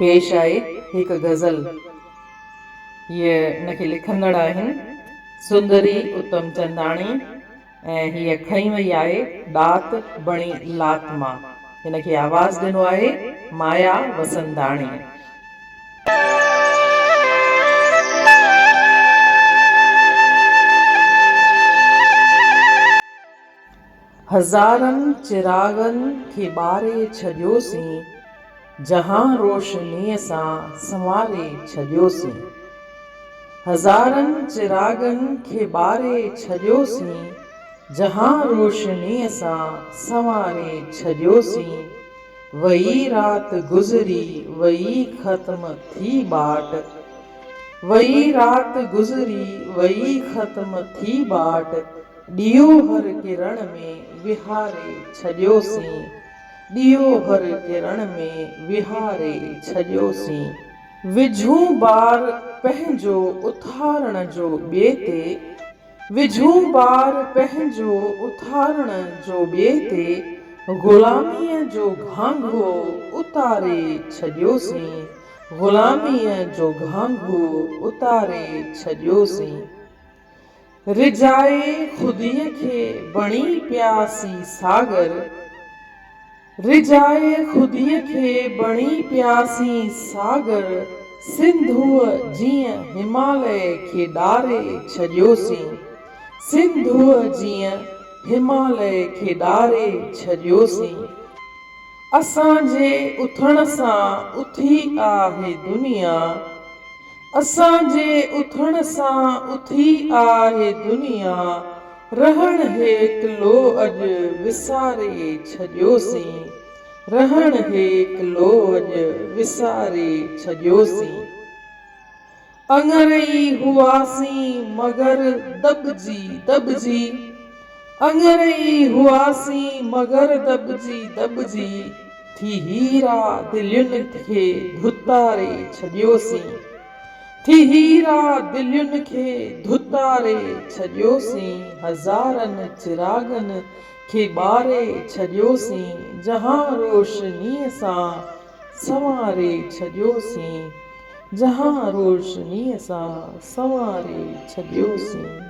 पेश आहे हिकु गज़ल। ये हिनखे लिखंदड़ आहिनि सुंदरी उत्तम चंदाणी ऐं हीअ खई वई आहे दात बणी लात मां। हिनखे आवाज़ ॾिनो आहे माया वसंदाणी। हज़ारनि चिरागनि खे ॿारे छॾियोसीं, जहां रोशनीअ सां संवारे छॾियोसीं। हज़ारनि चिरागनि खे ॿारे छॾियोसीं, जहां रोशनीअ सां संवारे छॾियोसीं। वई राति गुज़री वई ख़त्म थी बाट, वई राति गुज़री वई ख़त्म थी बाट। ॾियो हर किरण में विहारे छॾियोसीं, ॾियो हर किरण में विहारे छॾियोसीं। विझूं बार पंहिंजो उथारण जो ॿिए ते, विझूं बार पंहिंजो उथारण जो ॿिए ते। ग़ुलामीअ जो घांघो उतारे छॾियोसीं, ग़ुलामीअ जो घांघो उतारे छॾियोसीं। रिजाए ख़ुदीअ खे बणी पियासीं सागर, रिजाए ख़ुदीअ खे बणी पियासीं सागर। सिंधूअ जीअं हिमालय खे ॾारे छॾियोसीं, सिंधूअ जीअं हिमालय खे ॾारे छॾियोसीं। असांजे उथण सां उथी आहे दुनिया, असांजे उथण सां उथी आहे दुनिया। रहण हेकिलो अॼु विसारे छॾियोसीं, रहण हेकिलो अॼु विसारे छॾियोसीं। अंगरई हुआसीं मगर दॿिजी दॿिजी, अंगरई हुआसीं मगर दॿिजी दॿिजी। थी हीरा दिलियुनि खे धुतारे छॾियोसीं, थी हीरा दिलियुनि खे धुतारे छॾियोसीं। हज़ारनि चिरागनि खे ॿारे छॾियोसीं, जहां रोशनीअ सां संवारे छॾियोसीं, जहां रोशनीअ सां संवारे छॾियोसीं।